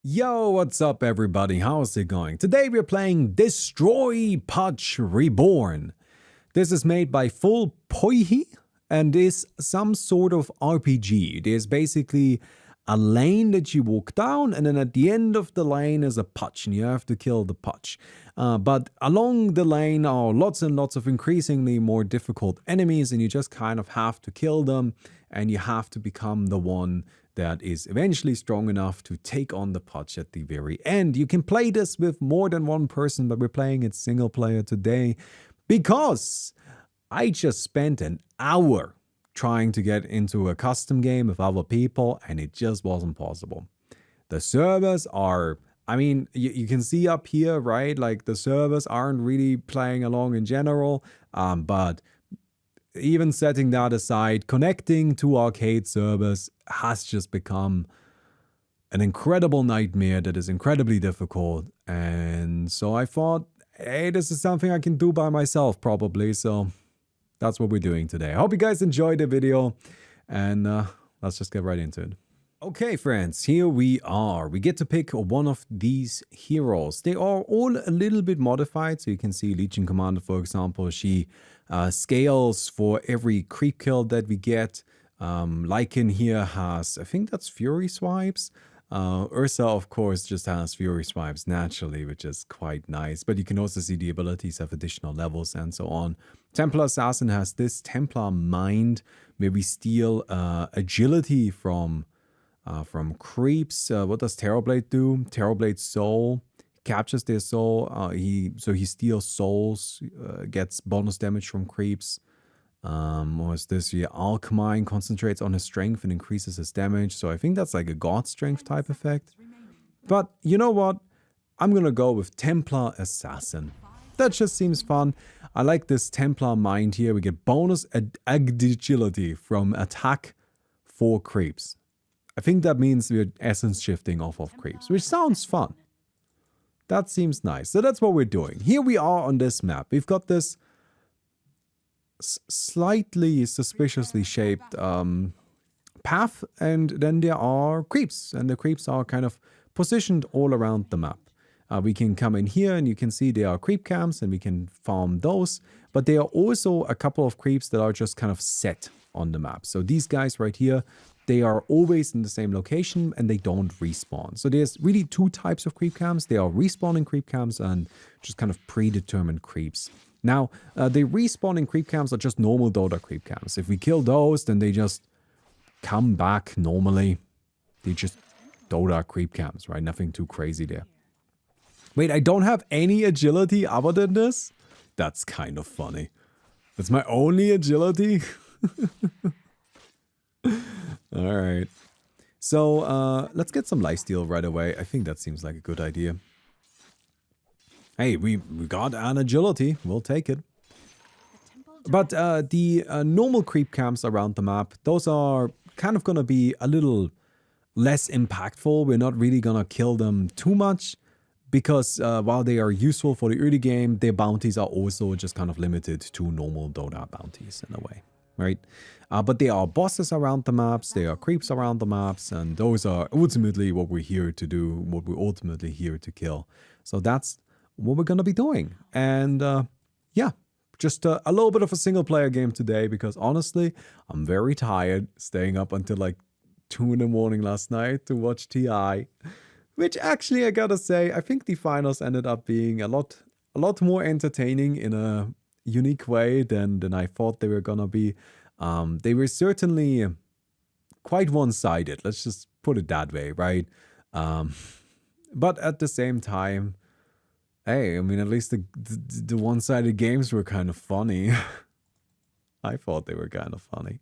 Yo, what's up everybody? How's it going? Today we're playing Destroy Pudge Reborn. This is made by Full Pudge and is some sort of RPG. There's basically a lane that you walk down, and then at the end of the lane is a Pudge, and you have to kill the Pudge. But along the lane are lots and lots of increasingly more difficult enemies, and you just kind of have to kill them, and you have to become the one that is eventually strong enough to take on the Pudge at the very end. You can play this with more than one person, but we're playing it single player today because I just spent an hour trying to get into a custom game with other people, and it just wasn't possible. The servers are, I mean, you can see up here, right? Like the servers aren't really playing along in general, but even setting that aside, connecting to arcade servers has just become an incredible nightmare that is incredibly difficult. And so I thought, hey, this is something I can do by myself probably. So that's what we're doing today. I hope you guys enjoyed the video, and let's just get right into it. Okay, friends, here we are. We get to pick one of these heroes. They are all a little bit modified. So you can see Legion Commander, for example, she scales for every creep kill that we get. Lycan here has, I think that's Fury Swipes. Ursa, of course, just has Fury Swipes naturally, which is quite nice. But you can also see the abilities have additional levels and so on. Templar Assassin has this Templar Mind, where we steal agility from creeps. What does Terrorblade do? Terrorblade Soul captures their soul. He steals souls, gets bonus damage from creeps. Or is this here? Alchemine concentrates on his strength and increases his damage. So I think that's like a god strength type effect. But you know what? I'm gonna go with Templar Assassin. That just seems fun. I like this Templar Mind here. We get bonus agility from attack for creeps. I think that means we're essence shifting off of creeps, which sounds fun. That seems nice. So that's what we're doing. Here we are on this map. We've got this slightly suspiciously shaped path, and then there are creeps, and the creeps are kind of positioned all around the map. We can come in here and you can see there are creep camps and we can farm those, but there are also a couple of creeps that are just kind of set on the map. So these guys right here, they are always in the same location and they don't respawn. So there's really two types of creep camps. They are respawning creep camps and just kind of predetermined creeps. Now, the respawning creep camps are just normal Dota creep camps. If we kill those, then they just come back normally. They just Dota creep camps, right? Nothing too crazy there. Wait, I don't have any agility other than this? That's kind of funny. That's my only agility? Alright. So, let's get some lifesteal right away. I think that seems like a good idea. Hey, we got an agility. We'll take it. But the normal creep camps around the map, those are kind of going to be a little less impactful. We're not really going to kill them too much because while they are useful for the early game, their bounties are also just kind of limited to normal Dota bounties in a way, right? But there are bosses around the maps, there are creeps around the maps, and those are ultimately what we're here to do, what we're ultimately here to kill. So that's what we're going to be doing. And yeah, just a little bit of a single player game today because honestly, I'm very tired staying up until like 2 in the morning last night to watch TI. Which actually, I gotta say, I think the finals ended up being a lot more entertaining in a unique way than I thought they were gonna be. They were certainly quite one-sided, let's just put it that way, right? But at the same time, hey, I mean, at least the one-sided games were kind of funny. I thought they were kind of funny.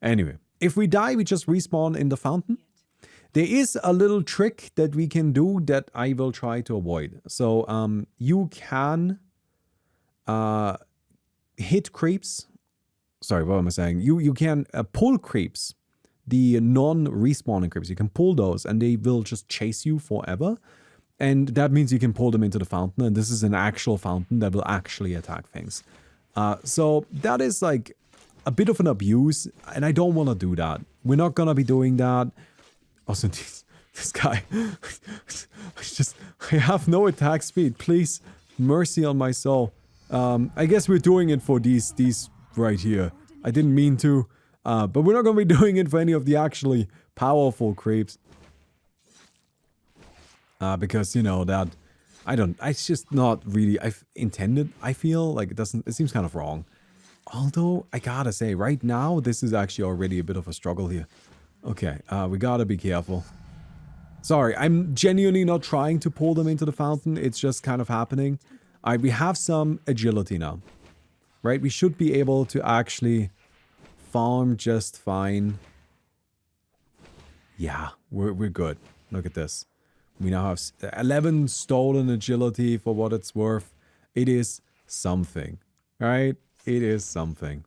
Anyway, if we die, we just respawn in the fountain. There is a little trick that we can do that I will try to avoid. So you can hit creeps. Sorry, what am I saying? You can pull creeps, the non-respawning creeps. You can pull those and they will just chase you forever. And that means you can pull them into the fountain. And this is an actual fountain that will actually attack things. So that is like a bit of an abuse. And I don't want to do that. We're not going to be doing that. Also, this guy I have no attack speed. Please, mercy on my soul. I guess we're doing it for these right here. I didn't mean to, but we're not going to be doing it for any of the actually powerful creeps. Because, you know, that... it's just not really... I've intended, I feel. Like, it seems kind of wrong. Although, I gotta say, right now, this is actually already a bit of a struggle here. Okay, we gotta be careful. Sorry, I'm genuinely not trying to pull them into the fountain. It's just kind of happening. Alright, we have some agility now. Right, we should be able to actually farm just fine. Yeah, we're good. Look at this. We now have 11 stolen agility for what it's worth. It is something, right? It is something.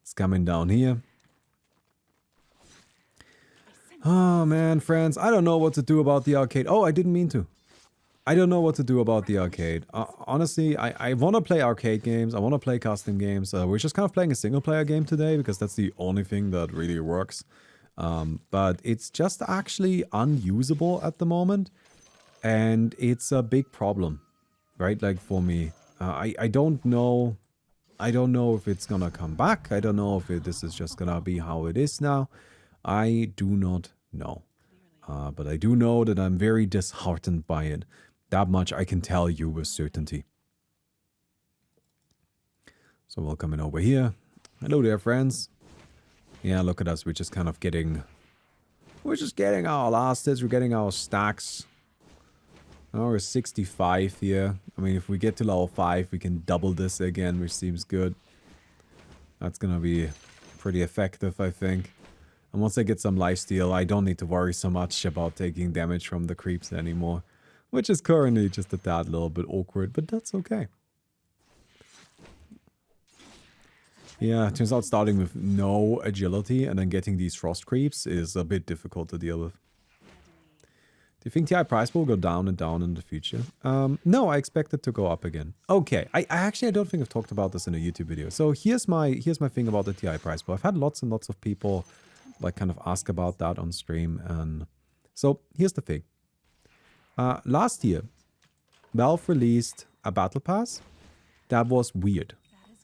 It's coming down here. Oh, man, friends. I don't know what to do about the arcade. Oh, I didn't mean to. I don't know what to do about the arcade. Honestly, I want to play arcade games. I want to play custom games. We're just kind of playing a single-player game today because that's the only thing that really works. But it's just actually unusable at the moment. And it's a big problem, right? Like, for me. I don't know... I don't know if it's gonna come back. I don't know if this is just gonna be how it is now. I do not know. But I do know that I'm very disheartened by it. That much I can tell you with certainty. So we'll come in over here. Hello there, friends. Yeah, look at us. We're just kind of getting... We're just getting our last hits. We're getting our stacks. Oh, we're 65 here. I mean, if we get to level 5, we can double this again, which seems good. That's gonna be pretty effective, I think. And once I get some lifesteal, I don't need to worry so much about taking damage from the creeps anymore. Which is currently just a tad little bit awkward, but that's okay. Yeah, it turns out starting with no agility and then getting these frost creeps is a bit difficult to deal with. Do you think TI price will go down and down in the future? No, I expect it to go up again. Okay, I don't think I've talked about this in a YouTube video. So here's my thing about the TI price pool. I've had lots and lots of people like kind of ask about that on stream, and so here's the thing. Last year, Valve released a battle pass that was weird.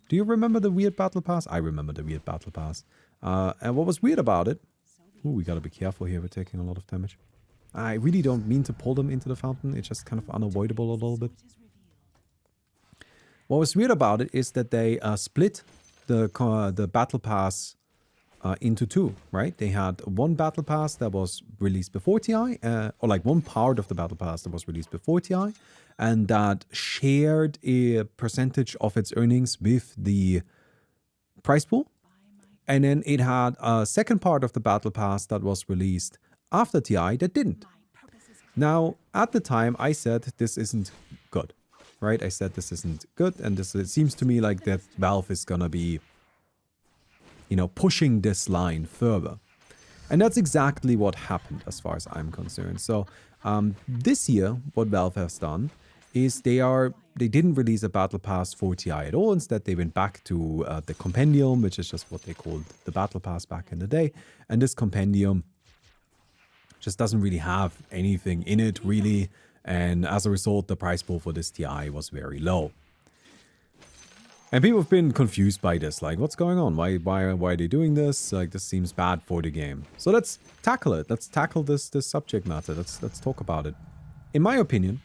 Do you remember the weird battle pass? I remember the weird battle pass. And what was weird about it? Ooh, we gotta be careful here. We're taking a lot of damage. I really don't mean to pull them into the fountain. It's just kind of unavoidable a little bit. What was weird about it is that they split the battle pass into two, right? They had one battle pass that was released before TI, or like one part of the battle pass that was released before TI, and that shared a percentage of its earnings with the prize pool. And then it had a second part of the battle pass that was released after TI that didn't. Now, at the time, I said this isn't good, right? I said this isn't good, and it seems to me like that Valve is gonna be, you know, pushing this line further. And that's exactly what happened as far as I'm concerned. So this year, what Valve has done is they didn't release a battle pass for TI at all. Instead, they went back to the compendium, which is just what they called the battle pass back in the day. And this compendium just doesn't really have anything in it, really. And as a result, the price pool for this TI was very low. And people have been confused by this. Like, what's going on? Why are they doing this? Like, this seems bad for the game. So let's tackle it. Let's tackle this subject matter. Let's talk about it. In my opinion,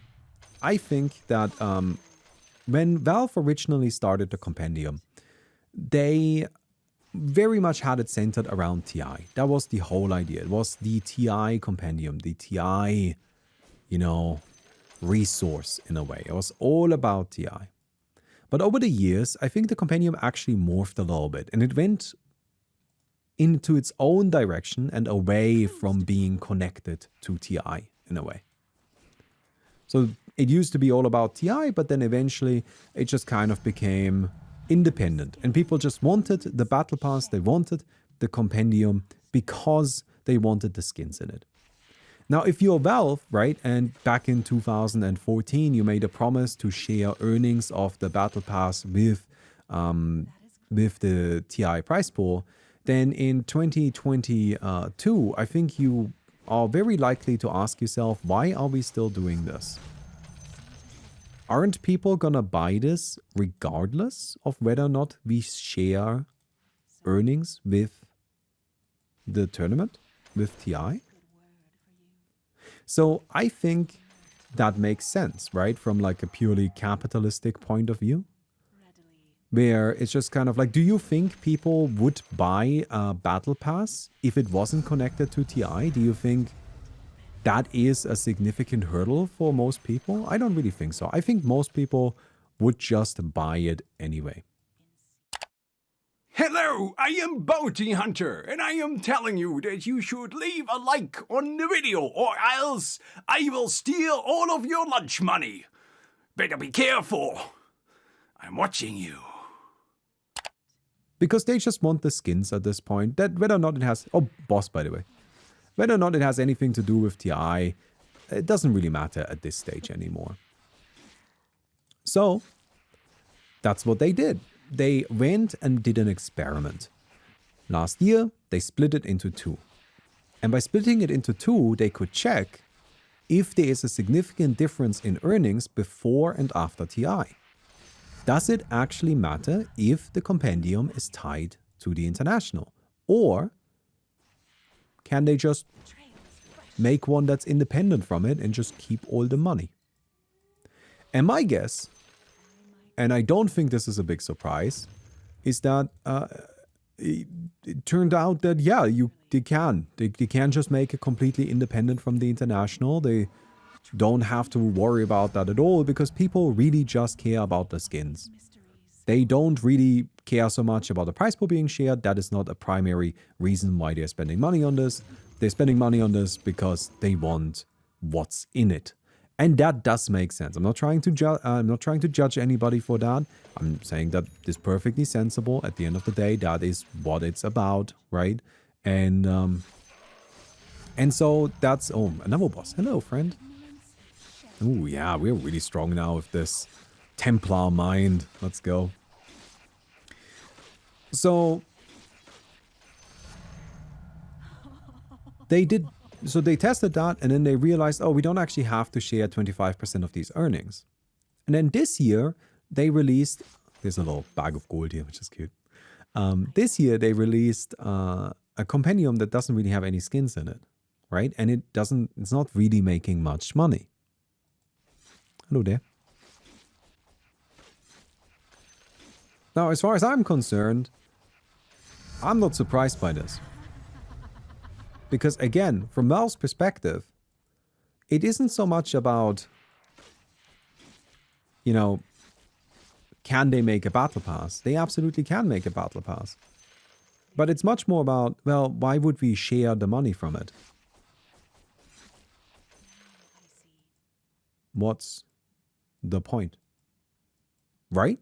I think that when Valve originally started the compendium, they very much had it centered around TI. That was the whole idea. It was the TI compendium, the TI, you know, resource in a way. It was all about TI. But over the years, I think the compendium actually morphed a little bit, and it went into its own direction and away from being connected to TI in a way. So it used to be all about TI, but then eventually it just kind of became independent, and people just wanted the battle pass, they wanted the compendium because they wanted the skins in it. Now, if you're Valve, right, and back in 2014 you made a promise to share earnings of the battle pass with the TI prize pool, then in 2022 I think you are very likely to ask yourself, why are we still doing this? Aren't people gonna buy this regardless of whether or not we share earnings with the tournament, with TI? So I think that makes sense, right? From like a purely capitalistic point of view. Where it's just kind of like, do you think people would buy a battle pass if it wasn't connected to TI? Do you think that is a significant hurdle for most people? I don't really think so. I think most people would just buy it anyway. Hello, I am Bounty Hunter, and I am telling you that you should leave a like on the video, or else I will steal all of your lunch money. Better be careful. I'm watching you. Because they just want the skins at this point. That whether or not it has... Oh, boss, by the way. Whether or not it has anything to do with TI, it doesn't really matter at this stage anymore. So, that's what they did. They went and did an experiment. Last year, they split it into two. And by splitting it into two, they could check if there is a significant difference in earnings before and after TI. Does it actually matter if the compendium is tied to the international? Or can they just make one that's independent from it and just keep all the money? And my guess, and I don't think this is a big surprise, is that it turned out that, yeah, they can. They can just make it completely independent from the international. They don't have to worry about that at all because people really just care about the skins. They don't really care so much about the prize pool being shared. That is not a primary reason why they're spending money on this. They're spending money on this because they want what's in it. And that does make sense. I'm not trying to judge anybody for that. I'm saying that it's perfectly sensible. At the end of the day, that is what it's about, right? And so that's... Oh, another boss. Hello, friend. Oh, yeah, we're really strong now with this Templar mind. Let's go. So they tested that, and then they realized, oh, we don't actually have to share 25% of these earnings. And then this year, they released... There's a little bag of gold here, which is cute. This year, they released a compendium that doesn't really have any skins in it, right? And it's not really making much money. Hello there. Now, as far as I'm concerned, I'm not surprised by this. Because again, from Valve's perspective, it isn't so much about, you know, can they make a battle pass? They absolutely can make a battle pass. But it's much more about, well, why would we share the money from it? What's the point? Right?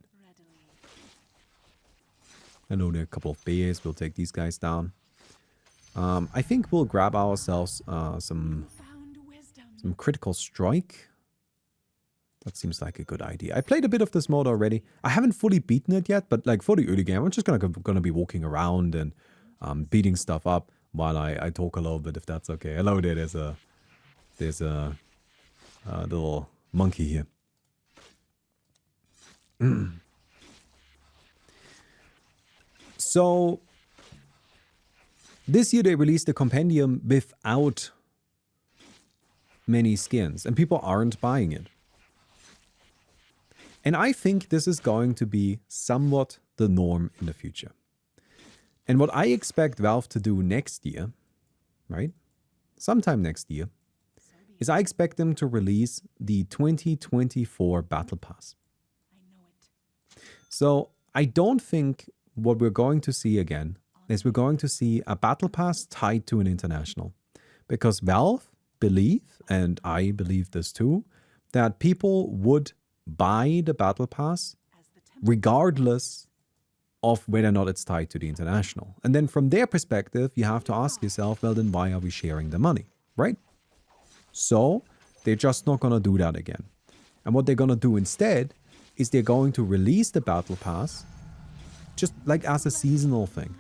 I know there are a couple of bears. We'll take these guys down. I think we'll grab ourselves some critical strike. That seems like a good idea. I played a bit of this mode already. I haven't fully beaten it yet, but like for the early game, I'm just gonna be walking around and beating stuff up while I talk a little bit, if that's okay. Hello there. There's a little monkey here. So this year they released a compendium without many skins, and people aren't buying it. And I think this is going to be somewhat the norm in the future. And what I expect Valve to do next year, right? Sometime next year, is I expect them to release the 2024 Battle Pass. So I don't think what we're going to see again is we're going to see a Battle Pass tied to an international. Because Valve believe, and I believe this too, that people would buy the Battle Pass regardless of whether or not it's tied to the international. And then from their perspective, you have to ask yourself, well, then why are we sharing the money, right? So they're just not going to do that again. And what they're going to do instead is they're going to release the Battle Pass just like as a seasonal thing.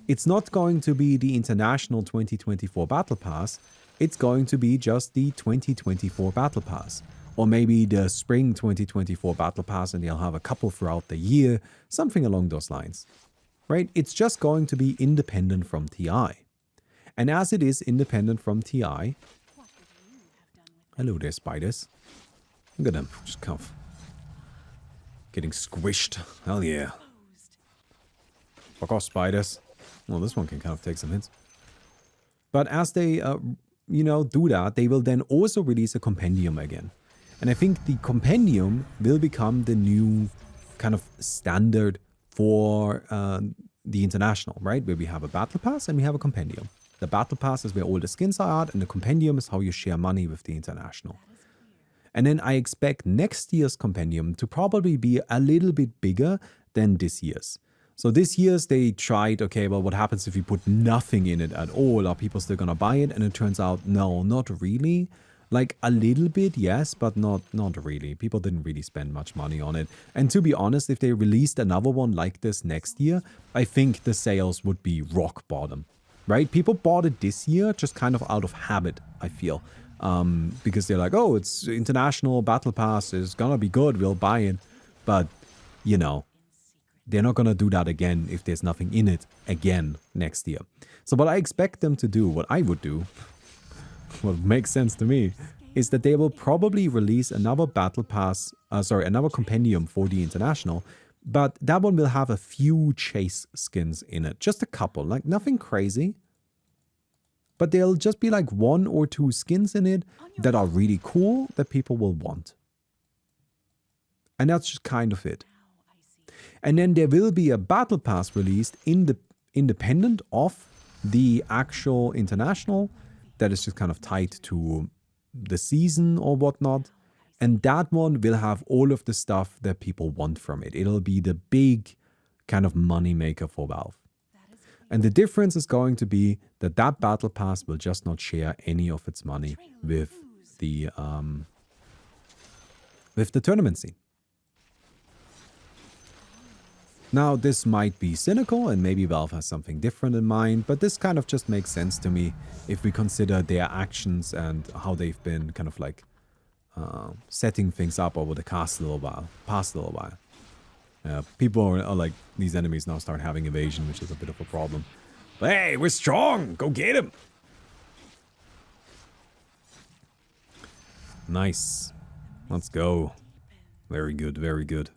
it's not going to be the International 2024 Battle Pass. It's going to be just the 2024 Battle Pass. Or maybe the Spring 2024 Battle Pass, and they'll have a couple throughout the year. Something along those lines. Right? It's just going to be independent from TI. And as it is independent from TI... Hello there, spiders. Look at them. Just kind of getting squished. Hell yeah. Fuck off, spiders. Well, this one can kind of take some hits. But as they, do that, they will then also release a compendium again. And I think the compendium will become the new kind of standard for the International, right? Where we have a battle pass and we have a compendium. The battle pass is where all the skins are at, and the compendium is how you share money with the International. And then I expect next year's compendium to probably be a little bit bigger than this year's. So this year's they tried, okay, well, what happens if you put nothing in it at all? Are people still gonna buy it? And it turns out, no, not really. Like a little bit, yes, but not really. People didn't really spend much money on it. And to be honest, if they released another one like this next year, I think the sales would be rock bottom. Right? People bought it this year just kind of out of habit, I feel. Because they're like, oh, it's International Battle Pass, it's gonna be good, we'll buy it. But, you know, they're not gonna do that again if there's nothing in it again next year. So what I expect them to do, what I would do, what makes sense to me, is that they will probably release another Battle Pass, another compendium for the International. But that one will have a few chase skins in it. Just a couple, like nothing crazy. But there'll just be like 1 or 2 skins in it that are really cool that people will want. And that's just kind of it. And then there will be a battle pass released independent of the actual International that is just kind of tied to the season or whatnot. And that one will have all of the stuff that people want from it. It'll be the big kind of money maker for Valve. And the difference is going to be that that battle pass will just not share any of its money with the tournament scene. Now, this might be cynical and maybe Valve has something different in mind, but this kind of just makes sense to me if we consider their actions and how they've been kind of like setting things up over the past little while. People are like, these enemies now start having evasion, which is a bit of a problem. But hey, we're strong! Go get him! Nice. Let's go. Very good, very good.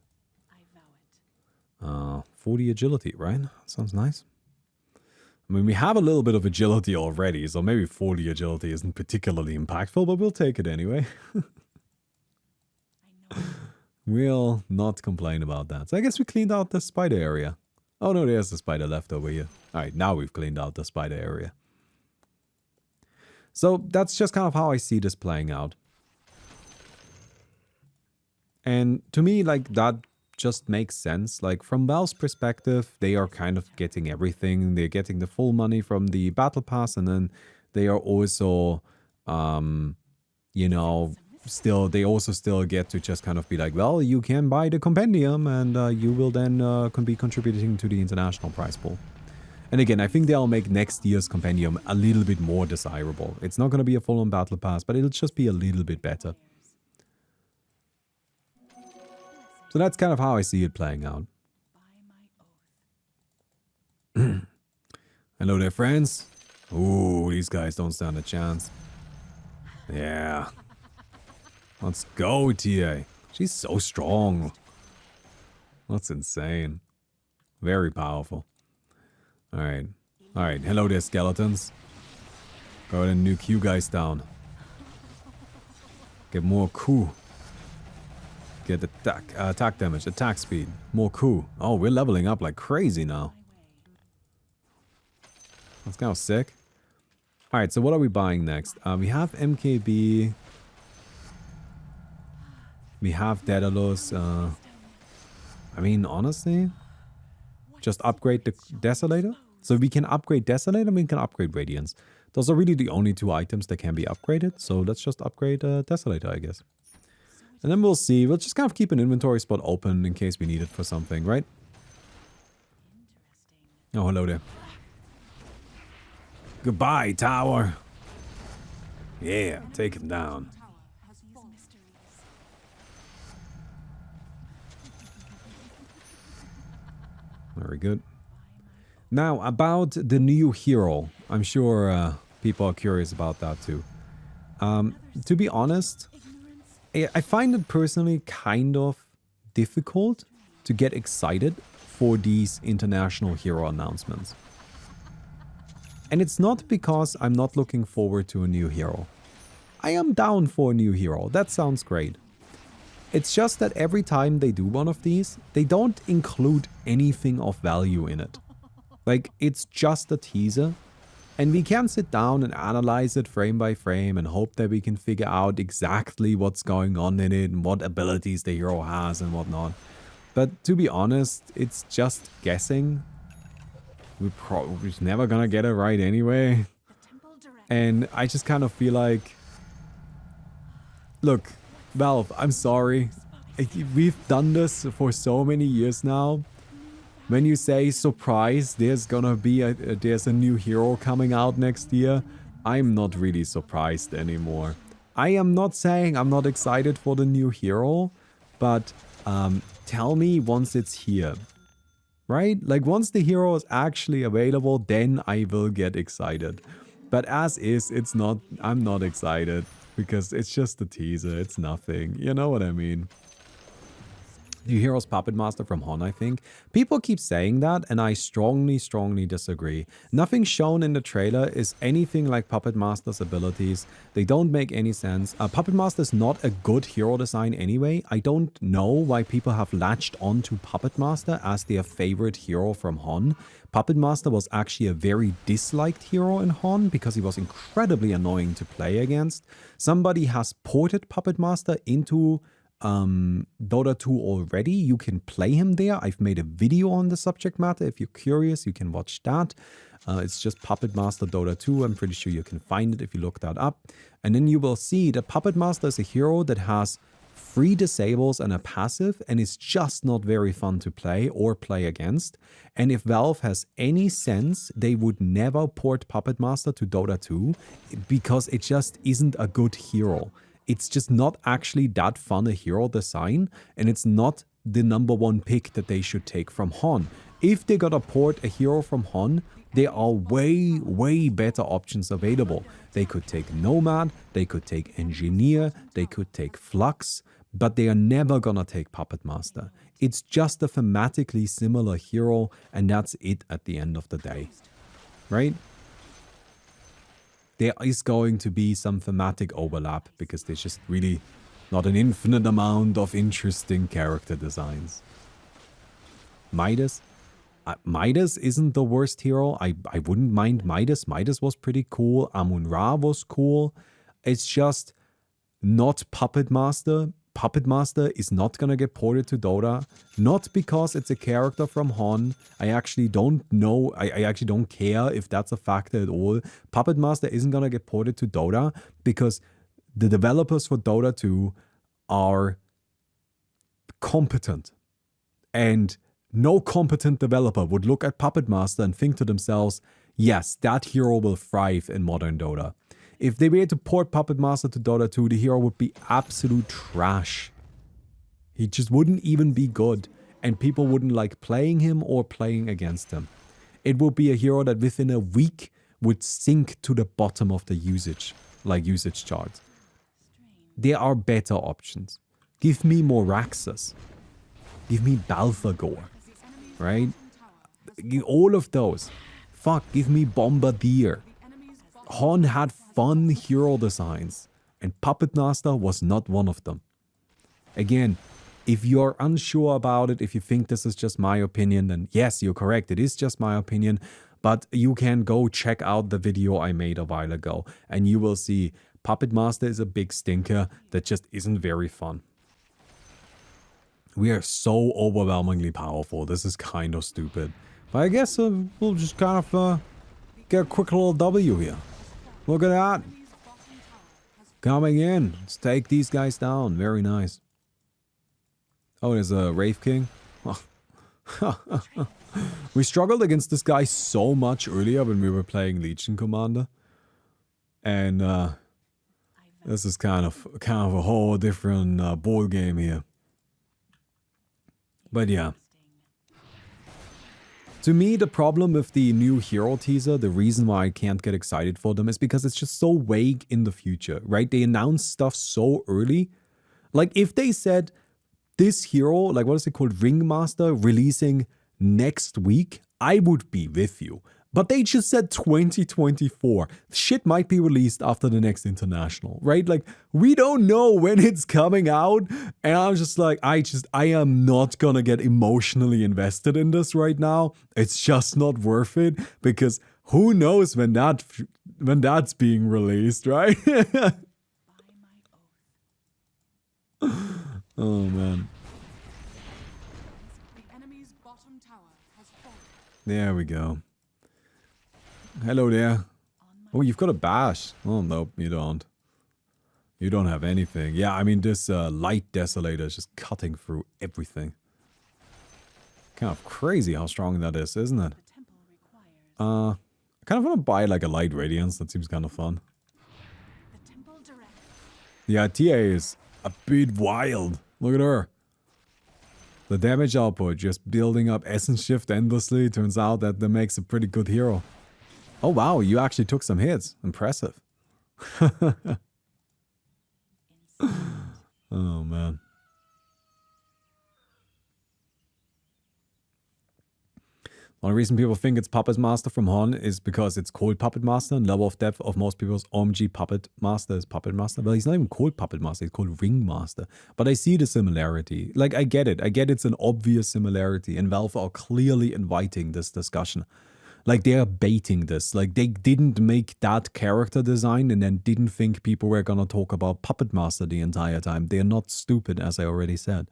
40 agility, right? Sounds nice. I mean, we have a little bit of agility already, so maybe 40 agility isn't particularly impactful, but we'll take it anyway. We'll not complain about that. So I guess we cleaned out the spider area. Oh no, there's the spider left over here. Alright, now we've cleaned out the spider area. So that's just kind of how I see this playing out. And to me, like, that just makes sense. Like, from Valve's perspective, they are kind of getting everything. They're getting the full money from the Battle Pass, and then they are also, they also still get to just kind of be like, well, you can buy the compendium and you will then be contributing to the International prize pool. And again, I think they'll make next year's compendium a little bit more desirable. It's not going to be a full-on battle pass, but it'll just be a little bit better. So that's kind of how I see it playing out. Hello there, friends. Ooh, these guys don't stand a chance. Yeah. Let's go, TA. She's so strong. That's insane. Very powerful. Alright. Alright, hello there, skeletons. Go ahead and nuke you guys down. Get more Q. Get attack damage, attack speed, more Q. Oh, we're leveling up like crazy now. That's kind of sick. Alright, so what are we buying next? We have MKB. We have Daedalus. I mean, honestly, just upgrade the Desolator. So we can upgrade Desolator and we can upgrade Radiance. Those are really the only 2 items that can be upgraded. So let's just upgrade Desolator, I guess. And then we'll see. We'll just kind of keep an inventory spot open in case we need it for something, right? Oh, hello there. Goodbye, tower. Yeah, take him down. Very good. Now, about the new hero. I'm sure people are curious about that too. To be honest, I find it personally kind of difficult to get excited for these international hero announcements. And it's not because I'm not looking forward to a new hero. I am down for a new hero, that sounds great. It's just that every time they do one of these, they don't include anything of value in it. Like, it's just a teaser, and we can sit down and analyze it frame by frame and hope that we can figure out exactly what's going on in it and what abilities the hero has and whatnot. But to be honest, it's just guessing. We're probably never gonna get it right anyway. And I just kind of feel like... Look, Valve, I'm sorry. We've done this for so many years now. When you say, surprise, there's gonna be there's a new hero coming out next year, I'm not really surprised anymore. I am not saying I'm not excited for the new hero, but tell me once it's here. Right? Like, once the hero is actually available, then I will get excited. But as is, it's not, I'm not excited. Because it's just a teaser, it's nothing. You know what I mean? New Heroes Puppet Master from Hon, I think. People keep saying that, and I strongly disagree. Nothing shown in the trailer is anything like Puppet Master's abilities. They don't make any sense. Puppet Master is not a good hero design anyway. I don't know why people have latched onto Puppet Master as their favorite hero from Hon. Puppet Master was actually a very disliked hero in Hon because he was incredibly annoying to play against. Somebody has ported Puppet Master into Dota 2 already. You can play him there. I've made a video on the subject matter. If you're curious, you can watch that. It's just Puppet Master Dota 2. I'm pretty sure you can find it if you look that up. And then you will see that Puppet Master is a hero that has 3 disables and a passive, and is just not very fun to play or play against. And if Valve has any sense, they would never port Puppet Master to Dota 2 because it just isn't a good hero. It's just not actually that fun a hero design, and it's not the #1 pick that they should take from Hon. If they gotta port a hero from Hon, there are way better options available. They could take Nomad, they could take Engineer, they could take Flux, but they are never gonna take Puppet Master. It's just a thematically similar hero, and that's it at the end of the day. Right? There is going to be some thematic overlap because there's just really not an infinite amount of interesting character designs. Midas? Midas isn't the worst hero. I wouldn't mind Midas. Midas was pretty cool. Amun-Ra was cool. It's just not Puppet Master. Puppet Master is not gonna get ported to Dota. Not because it's a character from Hon. I actually don't know. I actually don't care if that's a factor at all. Puppet Master isn't gonna get ported to Dota because the developers for Dota 2 are competent. And no competent developer would look at Puppet Master and think to themselves, yes, that hero will thrive in modern Dota. If they were to port Puppet Master to Dota 2, the hero would be absolute trash. He just wouldn't even be good, and people wouldn't like playing him or playing against him. It would be a hero that within a week would sink to the bottom of the usage charts. There are better options. Give me Moraxus. Give me Balthagor. Right? All of those. Fuck, give me Bombardier. Hon had fun hero designs, and Puppet Master was not one of them. Again, if you're unsure about it, if you think this is just my opinion, then yes, you're correct, it is just my opinion, but you can go check out the video I made a while ago, and you will see Puppet Master is a big stinker that just isn't very fun. We are so overwhelmingly powerful, this is kind of stupid. But I guess we'll just kind of get a quick little W here. Look at that. Coming in. Let's take these guys down. Very nice. Oh, there's a Wraith King. We struggled against this guy so much earlier when we were playing Legion Commander. And this is kind of a whole different ball game here. But yeah. To me, the problem with the new hero teaser, the reason why I can't get excited for them is because it's just so vague in the future, right? They announce stuff so early. Like, if they said this hero, like, what is it called? Ringmaster releasing next week, I would be with you. But they just said 2024. Shit might be released after the next international, right? Like, we don't know when it's coming out. And I'm just like, I am not gonna get emotionally invested in this right now. It's just not worth it because who knows when that's being released, right? Oh man. The enemy's bottom tower has fallen. There we go. Hello there. Oh, you've got a bash. Oh, nope, you don't. You don't have anything. Yeah, I mean, this light desolator is just cutting through everything. Kind of crazy how strong that is, isn't it? I kind of want to buy like a light radiance. That seems kind of fun. Yeah, TA is a bit wild. Look at her. The damage output just building up essence shift endlessly. Turns out that makes a pretty good hero. Oh wow, you actually took some hits. Impressive. Oh man. One reason people think it's Puppet Master from Hon is because it's called Puppet Master, and level of depth of most people's OMG Puppet Master is Puppet Master. Well, he's not even called Puppet Master, he's called Ring Master. But I see the similarity. Like, I get it. I get it's an obvious similarity, and Valve are clearly inviting this discussion. Like, they're baiting this. Like, they didn't make that character design and then didn't think people were gonna talk about Puppet Master the entire time. They're not stupid, as I already said.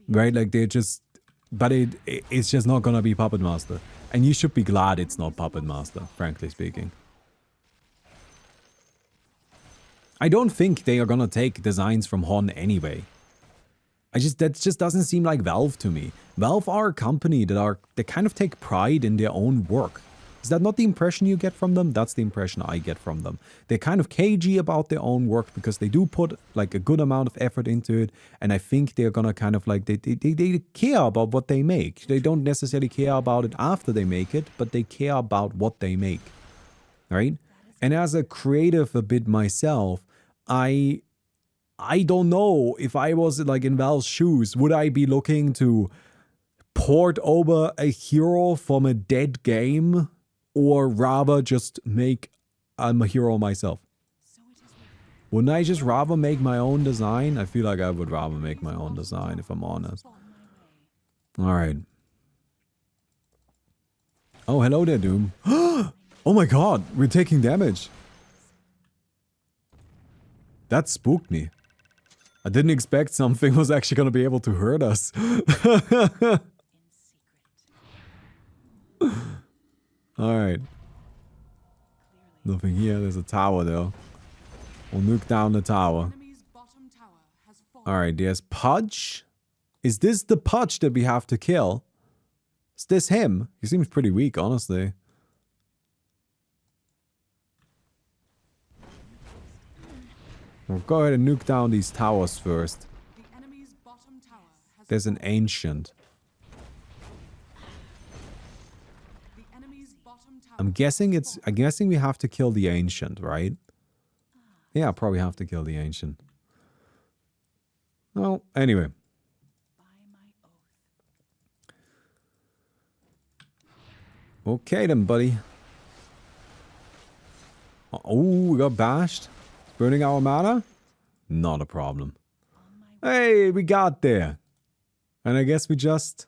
Right? Like, they're just... But it's just not gonna be Puppet Master. And you should be glad it's not Puppet Master, frankly speaking. I don't think they are gonna take designs from Hon anyway. That just doesn't seem like Valve to me. Valve are a company that kind of take pride in their own work. Is that not the impression you get from them? That's the impression I get from them. They're kind of cagey about their own work because they do put like a good amount of effort into it. And I think they're gonna kind of like, they care about what they make. They don't necessarily care about it after they make it, but they care about what they make. Right? And as a creative a bit myself, I don't know if I was like in Valve's shoes, would I be looking to port over a hero from a dead game or rather just make a hero myself? Wouldn't I just rather make my own design? I feel like I would rather make my own design if I'm honest. Alright. Oh, hello there, Doom. Oh my god, we're taking damage. That spooked me. I didn't expect something was actually going to be able to hurt us. Alright. Nothing here. There's a tower though. We'll nuke down the tower. Alright, there's Pudge. Is this the Pudge that we have to kill? Is this him? He seems pretty weak, honestly. We'll go ahead and nuke down these towers first. There's an ancient. I'm guessing we have to kill the ancient, right? Yeah, probably have to kill the ancient. Well, anyway. Okay then, buddy. Oh, we got bashed. Burning our mana? Not a problem. Hey, we got there. And I guess we just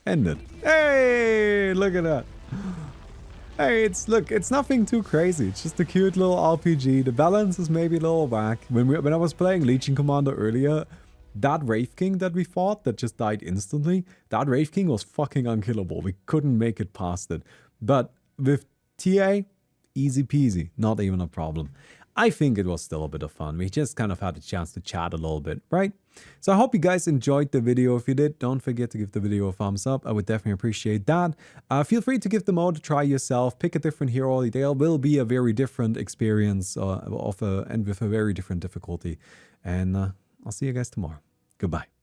ended. Hey, look at that. Hey, it's nothing too crazy. It's just a cute little RPG. The balance is maybe a little whack. When I was playing Legion Commander earlier, that Wraith King that we fought that just died instantly, that Wraith King was fucking unkillable. We couldn't make it past it. But with TA, easy peasy, not even a problem. I think it was still a bit of fun. We just kind of had a chance to chat a little bit, right? So I hope you guys enjoyed the video. If you did, don't forget to give the video a thumbs up. I would definitely appreciate that. Feel free to give the mode a try yourself. Pick a different hero. There will be a very different experience and with a very different difficulty. And I'll see you guys tomorrow. Goodbye.